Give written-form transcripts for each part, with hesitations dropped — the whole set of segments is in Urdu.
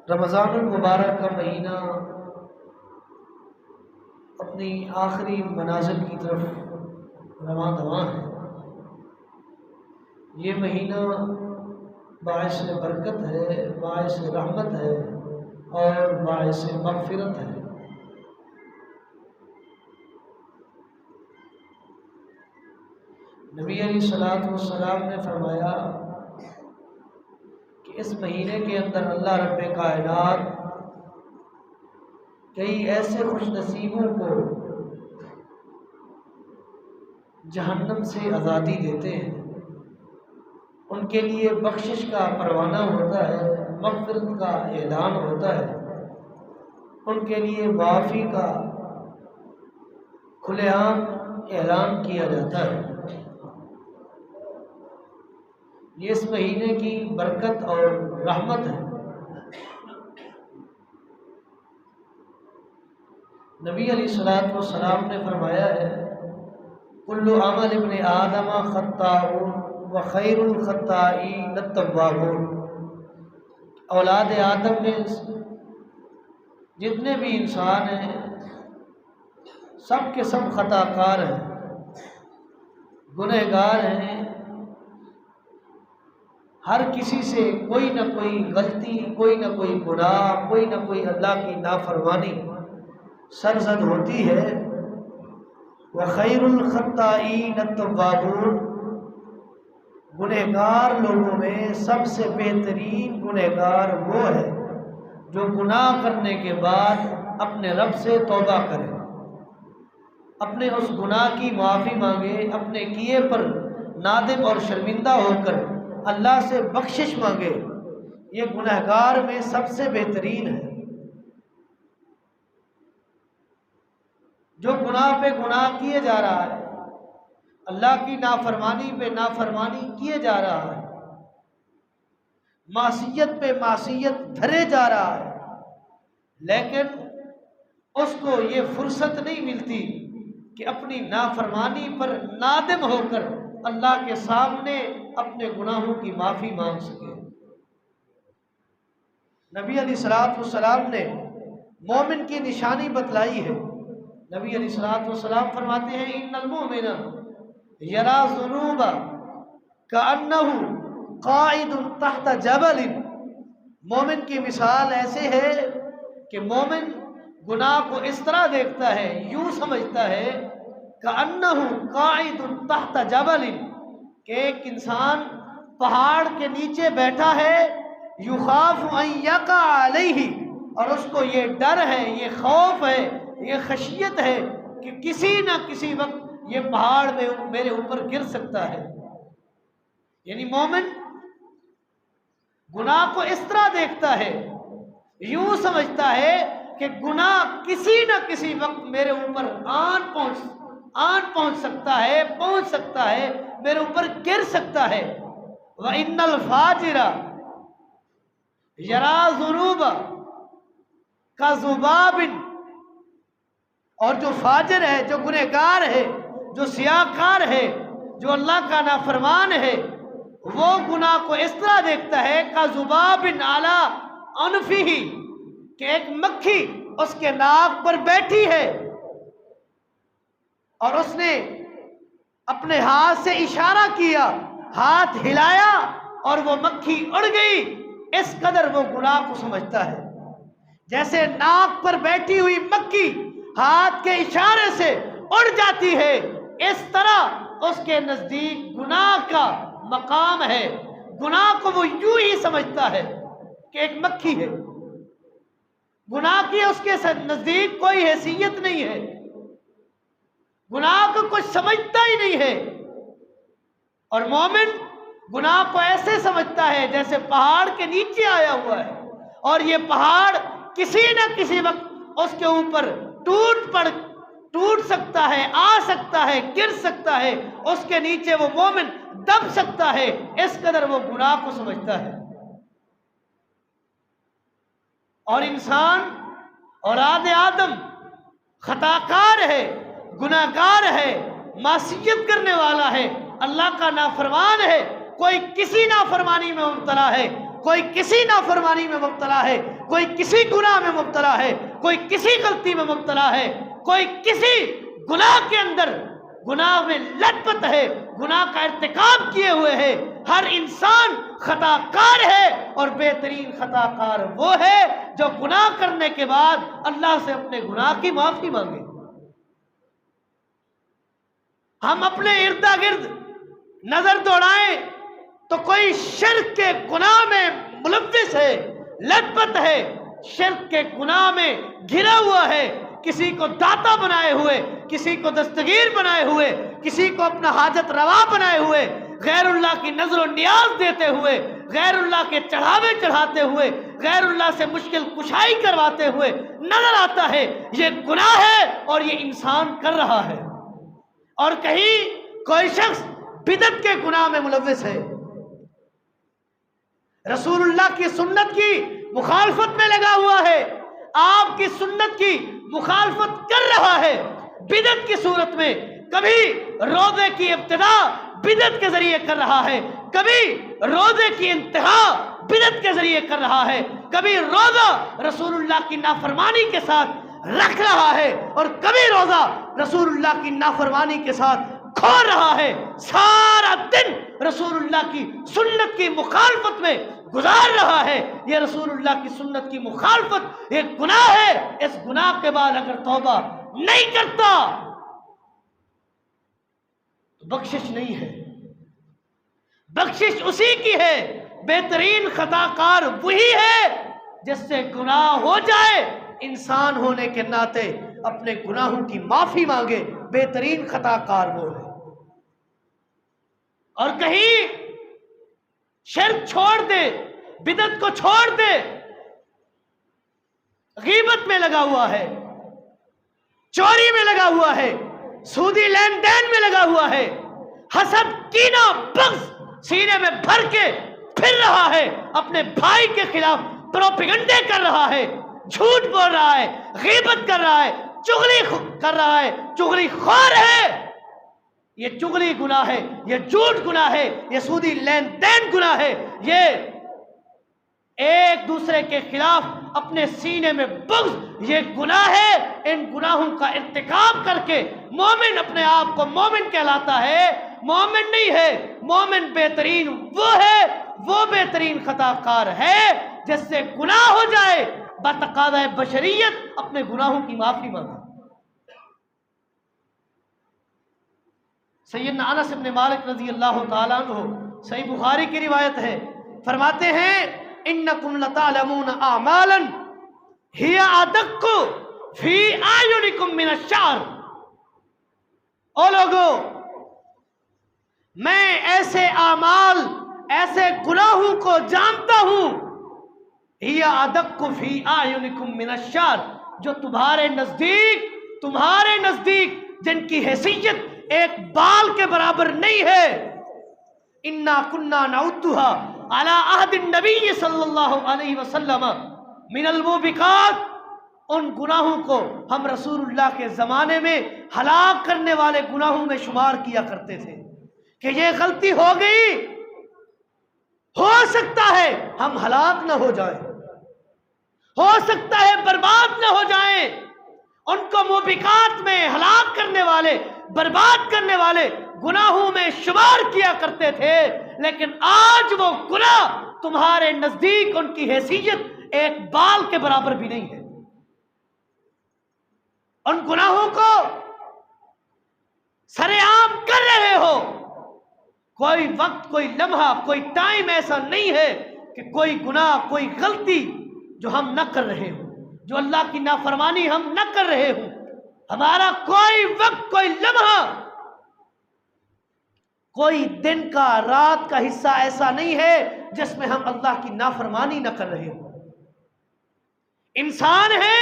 رمضان المبارک کا مہینہ اپنی آخری منازل کی طرف رواں دواں ہے۔ یہ مہینہ باعث برکت ہے، باعث رحمت ہے اور باعث مغفرت ہے۔ نبی علیہ الصلوۃ والسلام نے فرمایا کہ اس مہینے کے اندر اللہ رب کائنات کئی ایسے خوش نصیبوں کو جہنم سے آزادی دیتے ہیں، ان کے لیے بخشش کا پروانہ ہوتا ہے، مغفرت کا اعلان ہوتا ہے، ان کے لیے معافی کا کھلے عام اعلان کیا جاتا ہے۔ یہ اس مہینے کی برکت اور رحمت ہے۔ نبی علیہ الصلوۃ والسلام نے فرمایا ہے کل عمل ابن آدم خطاء وخیر الخطائین التوابون، اولاد آدم میں جتنے بھی انسان ہیں سب کے سب خطا کار ہیں، گنہگار ہیں، ہر کسی سے کوئی نہ کوئی غلطی، کوئی نہ کوئی گناہ، کوئی نہ کوئی اللہ کی نافرمانی سرزد ہوتی ہے۔ وخیر الخطائین التوابون، گنہگار لوگوں میں سب سے بہترین گنہگار وہ ہے جو گناہ کرنے کے بعد اپنے رب سے توبہ کرے، اپنے اس گناہ کی معافی مانگے، اپنے کیے پر نادم اور شرمندہ ہو کر اللہ سے بخشش مانگے۔ یہ گنہگار میں سب سے بہترین ہے۔ جو گناہ پہ گناہ کیے جا رہا ہے، اللہ کی نافرمانی پہ نافرمانی کیے جا رہا ہے، معصیت پہ معصیت دھرے جا رہا ہے، لیکن اس کو یہ فرصت نہیں ملتی کہ اپنی نافرمانی پر نادم ہو کر اللہ کے سامنے اپنے گناہوں کی معافی مانگ سکے۔ نبی علیہ الصلوۃ والسلام نے مومن کی نشانی بتلائی ہے۔ نبی علیہ الصلوۃ والسلام فرماتے ہیں ان المؤمن یری الذنوب کأنہ قاعد تحت جبل، مومن کی مثال ایسے ہے کہ مومن گناہ کو اس طرح دیکھتا ہے، یوں سمجھتا ہے کأنہ قاعد تحت جبل، کہ ایک انسان پہاڑ کے نیچے بیٹھا ہے، یخاف ان یقع علیہ، اور اس کو یہ ڈر ہے، یہ خوف ہے، یہ خشیت ہے کہ کسی نہ کسی وقت یہ پہاڑ میں میرے اوپر گر سکتا ہے۔ یعنی مومن گناہ کو اس طرح دیکھتا ہے، یوں سمجھتا ہے کہ گناہ کسی نہ کسی وقت میرے اوپر آن پہنچ سکتا ہے، پہنچ سکتا ہے، میرے اوپر گر سکتا ہے۔ وَإِنَّ الْفَاجِرَ يَرَى الذُّنُوبَ كَذُبَابٍ، اور جو فاجر ہے، جو گنہگار ہے، جو سیاہکار ہے، جو اللہ کا نافرمان ہے، وہ گناہ کو اس طرح دیکھتا ہے كَذُبَابٍ عَلَىٰ أَنْفِهِ، کہ ایک مکھی اس کے ناک پر بیٹھی ہے اور اس نے اپنے ہاتھ سے اشارہ کیا، ہاتھ ہلایا اور وہ مکھی اڑ گئی۔ اس قدر وہ گناہ کو سمجھتا ہے۔ جیسے ناک پر بیٹھی ہوئی مکھی ہاتھ کے اشارے سے اڑ جاتی ہے، اس طرح اس کے نزدیک گناہ کا مقام ہے۔ گناہ کو وہ یوں ہی سمجھتا ہے کہ ایک مکھی ہے، گناہ کی اس کے نزدیک کوئی حیثیت نہیں ہے، گناہ کو کچھ سمجھتا ہی نہیں ہے۔ اور مومن گناہ کو ایسے سمجھتا ہے جیسے پہاڑ کے نیچے آیا ہوا ہے، اور یہ پہاڑ کسی نہ کسی وقت اس کے اوپر ٹوٹ سکتا ہے، آ سکتا ہے، گر سکتا ہے، اس کے نیچے وہ مومن دب سکتا ہے، اس قدر وہ گناہ کو سمجھتا ہے۔ اور انسان اولاد آدم خطاکار ہے، گناہگار ہے، معصیت کرنے والا ہے، اللہ کا نافرمان ہے، کوئی کسی نافرمانی میں مبتلا ہے، کوئی کسی نافرمانی میں مبتلا ہے، کوئی کسی گناہ میں مبتلا ہے، کوئی کسی غلطی میں مبتلا ہے، کوئی کسی گناہ کے اندر گناہ میں لت پت ہے، گناہ کا ارتکاب کیے ہوئے ہے۔ ہر انسان خطا کار ہے، اور بہترین خطا کار وہ ہے جو گناہ کرنے کے بعد اللہ سے اپنے گناہ کی معافی مانگے۔ ہم اپنے ارد گرد نظر دوڑائیں تو کوئی شرک کے گناہ میں ملوث ہے، لت پت ہے، شرک کے گناہ میں گھرا ہوا ہے، کسی کو داتا بنائے ہوئے، کسی کو دستگیر بنائے ہوئے، کسی کو اپنا حاجت روا بنائے ہوئے، غیر اللہ کی نظر و نیاز دیتے ہوئے، غیر اللہ کے چڑھاوے چڑھاتے ہوئے، غیر اللہ سے مشکل کشائی کرواتے ہوئے نظر آتا ہے، یہ گناہ ہے اور یہ انسان کر رہا ہے۔ اور کہیں کوئی شخص بدعت کے گناہ میں ملوث ہے، رسول اللہ کی سنت کی مخالفت میں لگا ہوا ہے، آپ کی سنت کی مخالفت کر رہا ہے بدعت کی صورت میں، کبھی روزے کی ابتدا بدعت کے ذریعے کر رہا ہے، کبھی روزے کی انتہا بدعت کے ذریعے کر رہا ہے، کبھی روزہ رسول اللہ کی نافرمانی کے ساتھ رکھ رہا ہے، اور کبھی روزہ رسول اللہ کی نافرمانی کے ساتھ کھول رہا ہے، سارا دن رسول اللہ کی سنت کی مخالفت میں گزار رہا ہے۔ یہ رسول اللہ کی سنت کی مخالفت ایک گناہ ہے، اس گناہ کے بعد اگر توبہ نہیں کرتا تو بخشش نہیں ہے، بخشش اسی کی ہے، بہترین خطا کار وہی ہے جس سے گناہ ہو جائے، انسان ہونے کے ناطے اپنے گناہوں کی معافی مانگے، بہترین خطا کار وہ ہے۔ اور کہیں شرک چھوڑ دے، بدعت کو چھوڑ دے، غیبت میں لگا ہوا ہے، چوری میں لگا ہوا ہے، سودی لین دین میں لگا ہوا ہے، حسد کینہ بغض سینے میں بھر کے پھر رہا ہے، اپنے بھائی کے خلاف پروپیگنڈے کر رہا ہے، جھوٹ بول رہا ہے، غیبت کر رہا ہے، چغلی کر رہا ہے، چغلی خور ہے، یہ چغلی گناہ ہے، یہ جھوٹ گناہ ہے، یہ سودی لین دین گناہ ہے، یہ ایک دوسرے کے خلاف اپنے سینے میں بغض یہ گناہ ہے۔ ان گناہوں کا ارتکاب کر کے مومن اپنے آپ کو مومن کہلاتا ہے، مومن نہیں ہے، مومن بہترین وہ ہے، وہ بہترین خطا کار ہے جس سے گناہ ہو جائے بتقاضۂ بشریت اپنے گناہوں کی معافی مانگے۔ سیدنا انس بن مالک رضی اللہ تعالیٰ عنہ، صحیح بخاری کی روایت ہے، فرماتے ہیں انکم لتعلمون اعمالا ہی ادق فی اعینکم من الشعر۔ او لوگو، میں ایسے اعمال، ایسے گناہوں کو جانتا ہوں، ہی ادق فی اعینکم من الشعر، جو تمہارے نزدیک جن کی حیثیت ایک بال کے برابر نہیں ہے۔ انا کنا نعدها علی عہد النبی صلی اللہ علیہ وسلم من الموبقات، ان گناہوں کو ہم رسول اللہ کے زمانے میں ہلاک کرنے والے گناہوں میں شمار کیا کرتے تھے کہ یہ غلطی ہو گئی، ہو سکتا ہے ہم ہلاک نہ ہو جائیں، ہو سکتا ہے برباد نہ ہو جائیں، ان کو موبقات میں ہلاک کرنے والے، برباد کرنے والے گناہوں میں شمار کیا کرتے تھے، لیکن آج وہ گناہ تمہارے نزدیک ان کی حیثیت ایک بال کے برابر بھی نہیں ہے۔ ان گناہوں کو سرے عام کر رہے ہو، کوئی وقت، کوئی لمحہ، کوئی ٹائم ایسا نہیں ہے کہ کوئی گناہ، کوئی غلطی جو ہم نہ کر رہے ہوں، جو اللہ کی نافرمانی ہم نہ کر رہے ہوں، ہمارا کوئی وقت، کوئی لمحہ، کوئی دن کا، رات کا حصہ ایسا نہیں ہے جس میں ہم اللہ کی نافرمانی نہ کر رہے ہوں۔ انسان ہے،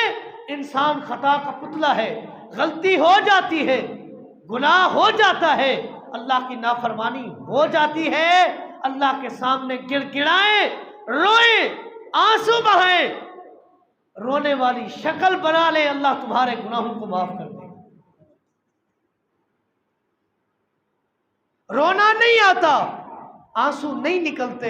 انسان خطا کا پتلا ہے، غلطی ہو جاتی ہے، گناہ ہو جاتا ہے، اللہ کی نافرمانی ہو جاتی ہے، اللہ کے سامنے گڑ گڑائیں، روئیں، آنسو بہائیں، رونے والی شکل بنا لے، اللہ تمہارے گناہوں کو معاف کر دے۔ رونا نہیں آتا، آنسو نہیں نکلتے،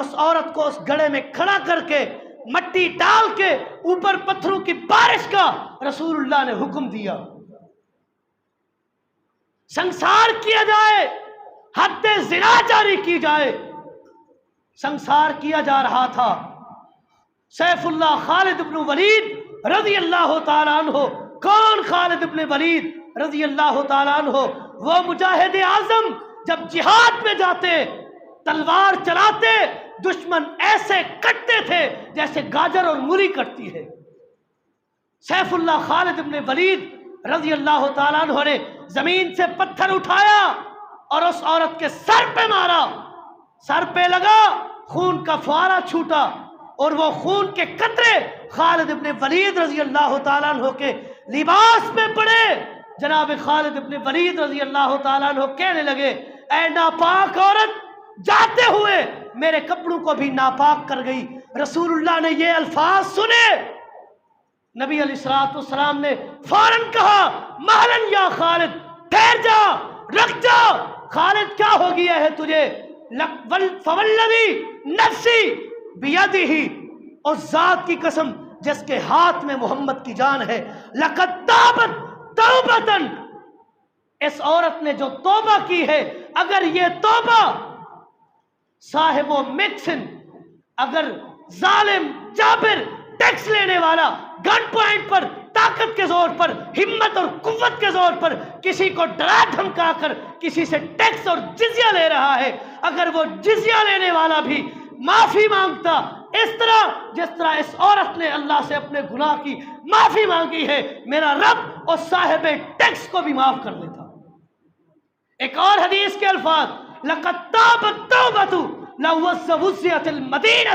اس عورت کو اس گڑھے میں کھڑا کر کے مٹی ڈال کے اوپر پتھروں کی بارش کا رسول اللہ نے حکم دیا، سنسار کیا جائے، حد زنا جاری کی جائے۔ سنسار کیا جا رہا تھا۔ سیف اللہ خالد بن ولید رضی اللہ تعالیٰ عنہ، کون خالد بن ولید رضی اللہ تعالیٰ عنہ؟ وہ مجاہد اعظم جب جہاد میں جاتے، تلوار چلاتے، دشمن ایسے کٹتے تھے جیسے گاجر اور مولی کٹتی ہے۔ سیف اللہ خالد بن ولید رضی اللہ تعالیٰ عنہ نے زمین سے پتھر اٹھایا اور اس عورت کے سر پہ مارا، سر پہ لگا، خون کا فوارہ چھوٹا اور وہ خون کے قطرے خالد بن ولید رضی اللہ تعالیٰ عنہ کے لباس میں پڑے۔ جناب خالد بن ولید رضی اللہ تعالیٰ عنہ کہنے لگے، اے ناپاک عورت، جاتے ہوئے میرے کپڑوں کو بھی ناپاک کر گئی۔ رسول اللہ نے یہ الفاظ سنے، نبی علیہ الصلوۃ والسلام نے فوراً کہا، مہلن یا خالد، ٹھہر جا، رک جا، خالد کیا ہو گیا ہے تجھے؟ فوالذی نفسی بیدہ، اس ذات کی قسم جس کے ہاتھ میں محمد کی جان ہے، لقد تابت توبتن، اس عورت نے جو توبہ کی ہے، اگر یہ توبہ صاحب و مکسن، اگر ظالم جابر ٹیکس لینے والا گن پوائنٹ پر طاقت کے زور پر، ہمت اور قوت کے زور پر کسی کو ڈرا دھمکا کر کسی سے ٹیکس اور جزیہ لے رہا ہے، اگر وہ جزیہ لینے والا بھی معافی مانگتا اس طرح جس طرح اس عورت نے اللہ سے اپنے گناہ کی معافی مانگی ہے، میرا رب اس صاحب ٹیکس کو بھی معاف کر دیتا۔ ایک اور حدیث کے الفاظ، لقد تابت توبۃ لو وسعت المدینہ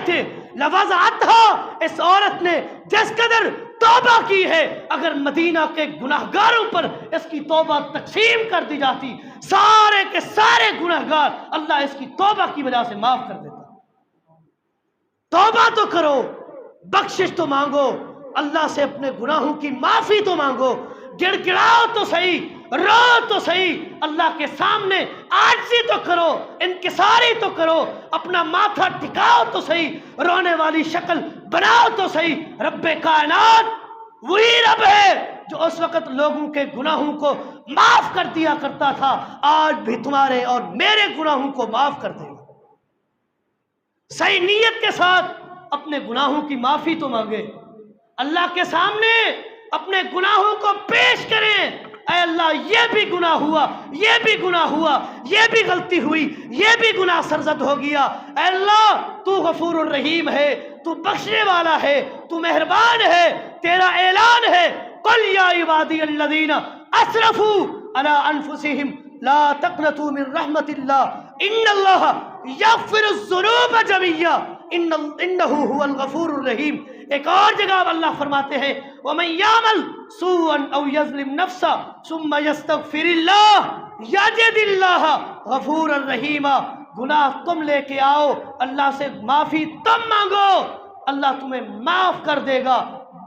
لوضعتها، اس عورت نے جس قدر توبہ کی ہے، اگر مدینہ کے گناہگاروں پر اس کی توبہ تقسیم کر دی جاتی، سارے کے سارے گناہگار اللہ اس کی توبہ کی وجہ سے معاف کر دیتا۔ توبہ تو کرو، بخشش تو مانگو، اللہ سے اپنے گناہوں کی معافی تو مانگو، گڑ گڑاؤ تو صحیح، رو تو صحیح، اللہ کے سامنے عاجزی تو کرو، انکساری تو کرو، اپنا ماتھا ٹھکاؤ تو صحیح، رونے والی شکل بناؤ تو صحیح۔ رب کائنات وہی رب ہے جو اس وقت لوگوں کے گناہوں کو معاف کر دیا کرتا تھا، آج بھی تمہارے اور میرے گناہوں کو معاف کر دے گا۔ صحیح نیت کے ساتھ اپنے گناہوں کی معافی تو مانگے، اللہ کے سامنے اپنے گناہوں کو پیش کریں، اے اللہ یہ بھی گناہ ہوا، یہ بھی گناہ ہوا، یہ بھی غلطی ہوئی، یہ بھی گناہ سرزد ہو گیا، اے اللہ تو غفور الرحیم ہے، تو بخشنے والا ہے، تو مہربان ہے، تیرا اعلان ہے، قل یا عبادی الذین اسرفوا علی انفسہم لا تقنطوا من رحمت اللہ ان اللہ یغفر الذنوب جميعا انہ هو الغفور الرحیم۔ ایک اور جگہ اللہ فرماتے ہیں، وَمَن يَعْمَلْ سُوءًا أَوْ يَظْلِمْ نَفْسَهُ ثُمَّ يَسْتَغْفِرِ اللَّهَ يَجِدِ اللَّهَ غَفُورًا رَحِيمًا۔ گناہ تم لے کے آؤ، اللہ سے معافی تم مانگو، اللہ تمہیں معاف کر دے گا،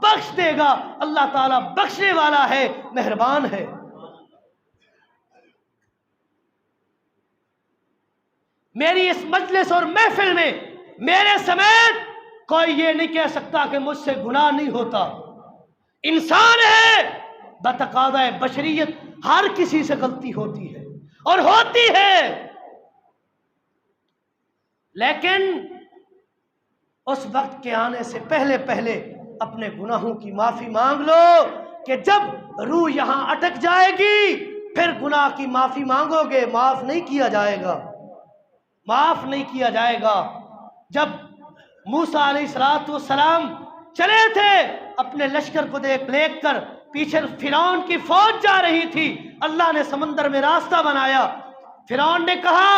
بخش دے گا، اللہ تعالیٰ بخشنے والا ہے، مہربان ہے۔ میری اس مجلس اور محفل میں میرے سمیت کوئی یہ نہیں کہہ سکتا کہ مجھ سے گناہ نہیں ہوتا۔ انسان ہے، بتقاضۂ بشریت ہر کسی سے غلطی ہوتی ہے اور ہوتی ہے، لیکن اس وقت کے آنے سے پہلے پہلے اپنے گناہوں کی معافی مانگ لو کہ جب روح یہاں اٹک جائے گی پھر گناہ کی معافی مانگو گے، معاف نہیں کیا جائے گا، معاف نہیں کیا جائے گا۔ جب موسیٰ علیہ السلام چلے تھے اپنے لشکر کو لے کر، پیچھے فرعون کی فوج جا رہی تھی، اللہ نے سمندر میں راستہ بنایا، فرعون نے کہا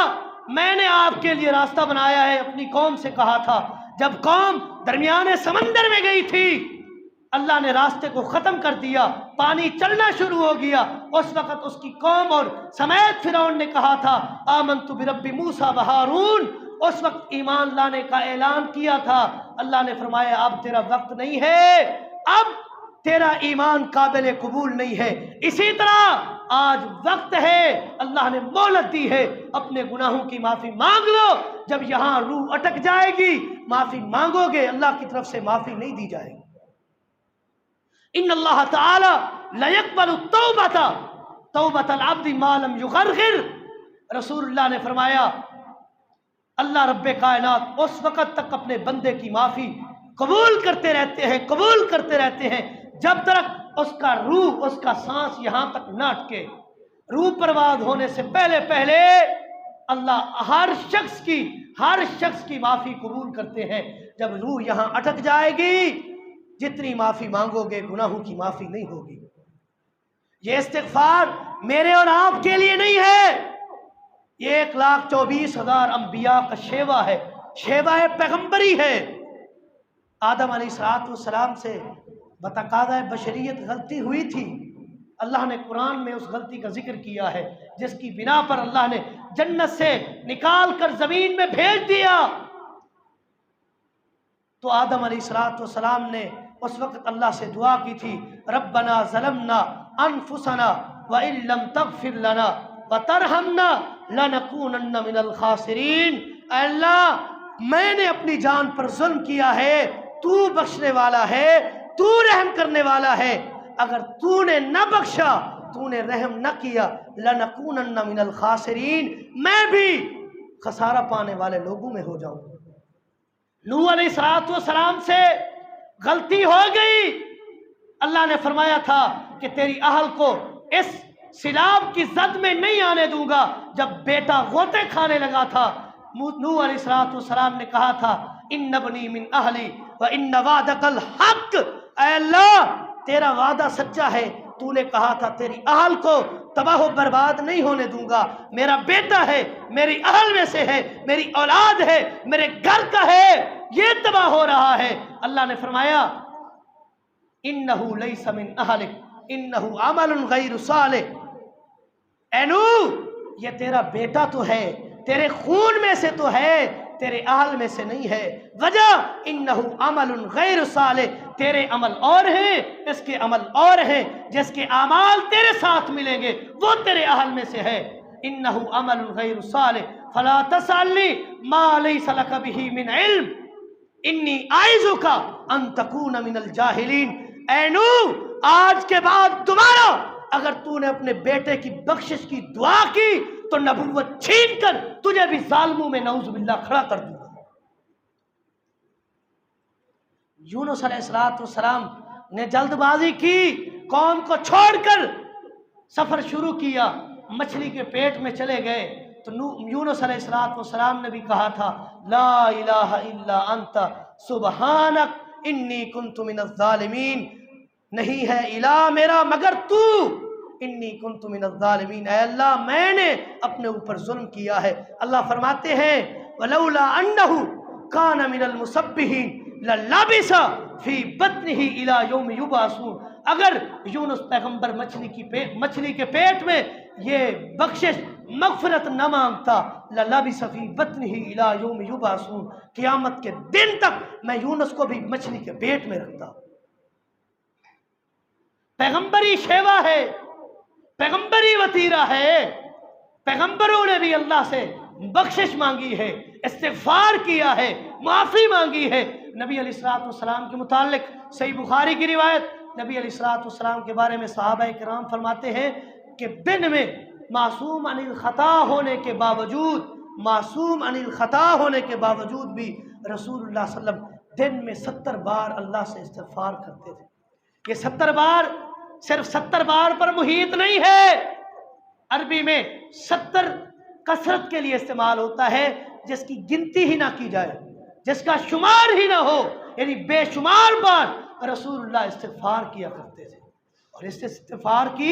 میں نے آپ کے لیے راستہ بنایا ہے، اپنی قوم سے کہا تھا، جب قوم درمیانے سمندر میں گئی تھی اللہ نے راستے کو ختم کر دیا، پانی چلنا شروع ہو گیا، اس وقت اس کی قوم اور سمیت فرعون نے کہا تھا آمنت برب موسیٰ و ہارون، اس وقت ایمان لانے کا اعلان کیا تھا۔ اللہ نے فرمایا اب تیرا وقت نہیں ہے، اب تیرا ایمان قابل قبول نہیں ہے۔ اسی طرح آج وقت ہے، اللہ نے مہلت دی ہے، اپنے گناہوں کی معافی مانگ لو۔ جب یہاں روح اٹک جائے گی، معافی مانگو گے، اللہ کی طرف سے معافی نہیں دی جائے گی۔ ان اللہ تعالی لا يقبل توبۃ العبد ما لم یغرغر، رسول اللہ نے فرمایا اللہ رب کائنات اس وقت تک اپنے بندے کی معافی قبول کرتے رہتے ہیں جب تک اس کا روح، اس کا سانس یہاں تک نہ اٹکے۔ روح پرواز ہونے سے پہلے اللہ ہر شخص کی معافی قبول کرتے ہیں۔ جب روح یہاں اٹک جائے گی، جتنی معافی مانگو گے گناہوں کی معافی نہیں ہوگی۔ یہ استغفار میرے اور آپ کے لیے نہیں ہے، یہ 1,24,000 انبیاء کا شیوا ہے، شیوا پیغمبری ہے۔ آدم علیہ السلام سے بتقاضۂ بشریت غلطی ہوئی تھی، اللہ نے قرآن میں اس غلطی کا ذکر کیا ہے، جس کی بنا پر اللہ نے جنت سے نکال کر زمین میں بھیج دیا۔ تو آدم علیہ السلام نے اس وقت اللہ سے دعا کی تھی، ربنا ظلمنا انفسنا وان لم تغفر لنا وترحمنا لنکونن من الخاسرین۔ اے اللہ، میں نے اپنی جان پر ظلم کیا ہے، تو بخشنے والا ہے، تو رحم کرنے والا ہے، اگر تو نے نہ بخشا، تو نے رحم نہ کیا، لنکونن من الخاسرین، میں بھی خسارہ پانے والے لوگوں میں ہو جاؤں۔ نوح علیہ السلام سے غلطی ہو گئی، اللہ نے فرمایا تھا کہ تیری اہل کو اس سیلاب کی زد میں نہیں آنے دوں گا۔ جب بیٹا غوطے کھانے لگا تھا، نوح علیہ السلام نے کہا تھا ان ابنی من اہلی وان وعدک الحق، اے اللہ تیرا وعدہ سچا ہے، تو نے کہا تھا تیری اہل کو تباہ و برباد نہیں ہونے دوں گا، میرا بیٹا ہے، میری اہل میں سے ہے، میری اولاد ہے، میرے گھر کا ہے، یہ تباہ ہو رہا ہے۔ اللہ نے فرمایا انہ لیس من اہلک انہ عمل غیر صالح، اے نوح یہ تیرا بیٹا تو ہے، تیرے خون میں سے تو ہے، تیرے اہل میں سے نہیں ہے۔ وجہ انہ عمل غیر صالح، تیرے عمل اور ہیں، اس کے عمل اور ہیں، جس کے اعمال تیرے ساتھ ملیں گے وہ تیرے اہل میں سے ہے۔ انہ عمل غیر صالح فلا تسألنی ما لیس لک بہ من علم انی اعظک ان تکون من الجاہلین۔ اے نوح، آج کے بعد دوبارہ اگر تو نے اپنے بیٹے کی بخشش کی دعا کی تو نبوت چھین کر تجھے بھی ظالموں میں نعوذ باللہ کھڑا کر دوں گا۔ یونس علیہ السلام نے جلد بازی کی، قوم کو چھوڑ کر سفر شروع کیا، مچھلی کے پیٹ میں چلے گئے تو یونس علیہ السلام نے بھی کہا تھا لا الہ الا انت سبحانک انی کنت من الظالمین، نہیں ہے الہ میرا مگر تو، انی کنت من الظالمین، اے اللہ میں نے اپنے اوپر ظلم کیا ہے۔ اللہ فرماتے ہیں ولولا انہ کان من المسبحین للبث فی بطنہ الی یوم یبعثون، اگر یونس پیغمبر مچھلی کے پیٹ میں یہ بخشش مغفرت نہ مانگتا، للبث فی بطنہ الی یوم یبعثون، قیامت کے دن تک میں یونس کو بھی مچھلی کے پیٹ میں رکھتا۔ پیغمبری شیوا ہے، پیغمبری وطیرہ ہے، پیغمبروں نے بھی اللہ سے بخشش مانگی ہے، استغفار کیا ہے، معافی مانگی ہے۔ نبی علیہ السلام کے متعلق صحیح بخاری کی روایت، نبی علیہ السلام کے بارے میں صحابہ کرام فرماتے ہیں کہ دن میں معصوم عن الخطا ہونے کے باوجود بھی رسول اللہ صلی اللہ علیہ وسلم دن میں 70 بار اللہ سے استغفار کرتے تھے۔ یہ 70 بار صرف 70 بار پر محیط نہیں ہے، عربی میں 70 کثرت کے لیے استعمال ہوتا ہے، جس کی گنتی ہی نہ کی جائے، جس کا شمار ہی نہ ہو، یعنی بے شمار بار رسول اللہ استغفار کیا کرتے تھے۔ اور اس استغفار کی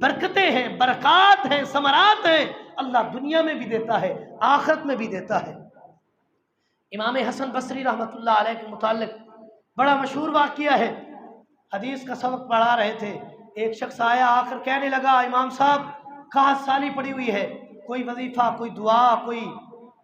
برکتیں ہیں، برکات ہیں، ثمرات ہیں، اللہ دنیا میں بھی دیتا ہے، آخرت میں بھی دیتا ہے۔ امام حسن بصری رحمۃ اللہ علیہ کے متعلق بڑا مشہور واقعہ ہے، حدیث کا سبق پڑھا رہے تھے، ایک شخص آیا، آ کر کہنے لگا امام صاحب قحط سالی پڑی ہوئی ہے، کوئی وظیفہ، کوئی دعا، کوئی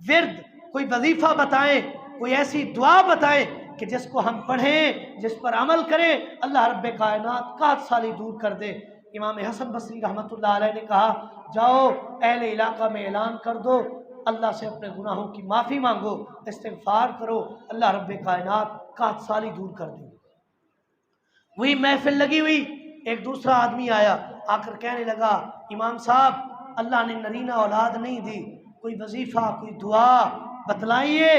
ورد، کوئی وظیفہ بتائیں، کوئی ایسی دعا بتائیں کہ کہ جس کو ہم پڑھیں، جس پر عمل کریں، اللہ رب کائنات قحط سالی دور کر دے۔ امام حسن بصری رحمۃ اللہ علیہ نے کہا جاؤ اہل علاقہ میں اعلان کر دو، اللہ سے اپنے گناہوں کی معافی مانگو، استغفار کرو، اللہ رب کائنات قحط سالی دور کر دے۔ وہی محفل لگی ہوئی، ایک دوسرا آدمی آیا، آ کر کہنے لگا امام صاحب اللہ نے نرینہ اولاد نہیں دی، کوئی وظیفہ کوئی دعا بتلائیے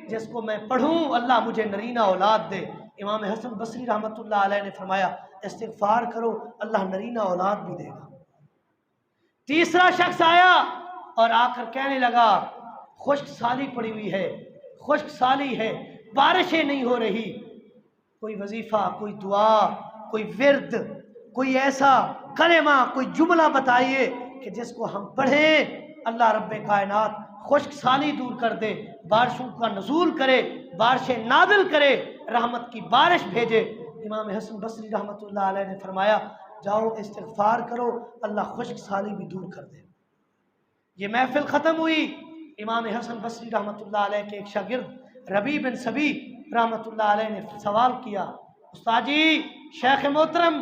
جس کو میں پڑھوں اللہ مجھے نرینہ اولاد دے۔ امام حسن بصری رحمۃ اللہ علیہ نے فرمایا استغفار کرو اللہ نرینہ اولاد بھی دے گا۔ تیسرا شخص آیا اور آ کر کہنے لگا خشک سالی پڑی ہوئی ہے، خشک سالی ہے، بارشیں نہیں ہو رہی، کوئی وظیفہ کوئی دعا کوئی ورد کوئی ایسا کلمہ کوئی جملہ بتائیے کہ جس کو ہم پڑھیں اللہ رب کائنات خشک سالی دور کر دے، بارشوں کا نزول کرے، بارشیں نازل کرے، رحمت کی بارش بھیجے۔ امام حسن بصری رحمۃ اللہ علیہ نے فرمایا جاؤ استغفار کرو اللہ خشک سالی بھی دور کر دے۔ یہ محفل ختم ہوئی، امام حسن بصری رحمۃ اللہ علیہ کے ایک شاگرد ربیع بن سبی رحمۃ اللہ علیہ نے سوال کیا استاد جی شیخ محترم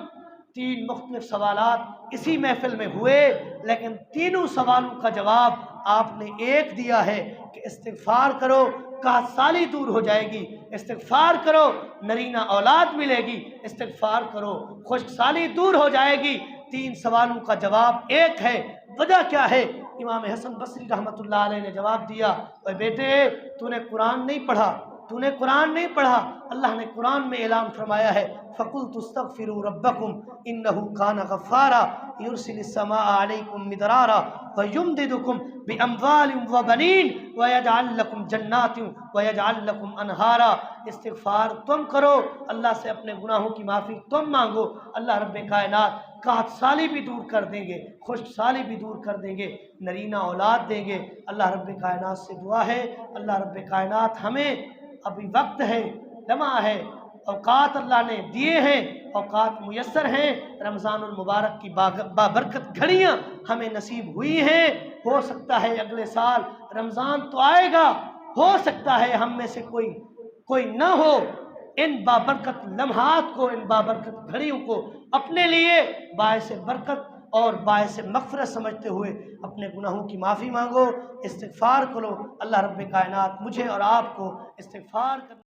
3 مختلف سوالات اسی محفل میں ہوئے لیکن تینوں سوالوں کا جواب آپ نے ایک دیا ہے کہ استغفار کرو قحط سالی دور ہو جائے گی، استغفار کرو نرینہ اولاد ملے گی، استغفار کرو خشک سالی دور ہو جائے گی۔ 3 سوالوں کا جواب ایک ہے، وجہ کیا ہے؟ امام حسن بصری رحمۃ اللہ علیہ نے جواب دیا اے بیٹے تو نے قرآن نہیں پڑھا، تو نے قرآن نہیں پڑھا، اللہ نے قرآن میں اعلان فرمایا ہے فَقُلْتُ اسْتَغْفِرُوا رَبَّكُمْ إِنَّهُ كَانَ غَفَّارًا يُرْسِلِ السَّمَاءَ عَلَيْكُمْ مِدْرَارًا وَيُمْدِدْكُمْ بِأَمْوَالٍ وَبَنِينَ وَيَجْعَلْ لَكُمْ جَنَّاتٍ وَيَجْعَلْ لَكُمْ أَنْهَارًا۔ استغفار تم کرو، اللہ سے اپنے گناہوں کی معافی تم مانگو، اللہ رب کائنات قحط سالی بھی دور کر دیں گے، خشک سالی بھی دور کر دیں گے، نرینہ اولاد دیں گے۔ اللہ رب کائنات سے دعا ہے اللہ رب کائنات ہمیں ابھی وقت ہے، لمحہ ہے، اوقات اللہ نے دیے ہیں، اوقات میسر ہیں، رمضان المبارک کی بابرکت گھڑیاں ہمیں نصیب ہوئی ہیں۔ ہو سکتا ہے اگلے سال رمضان تو آئے گا، ہو سکتا ہے ہم میں سے کوئی نہ ہو۔ ان بابرکت لمحات کو، ان بابرکت گھڑیوں کو اپنے لیے باعث برکت اور باعث مغفرت سمجھتے ہوئے اپنے گناہوں کی معافی مانگو، استغفار کرو۔ اللہ رب کائنات مجھے اور آپ کو استغفار کرنے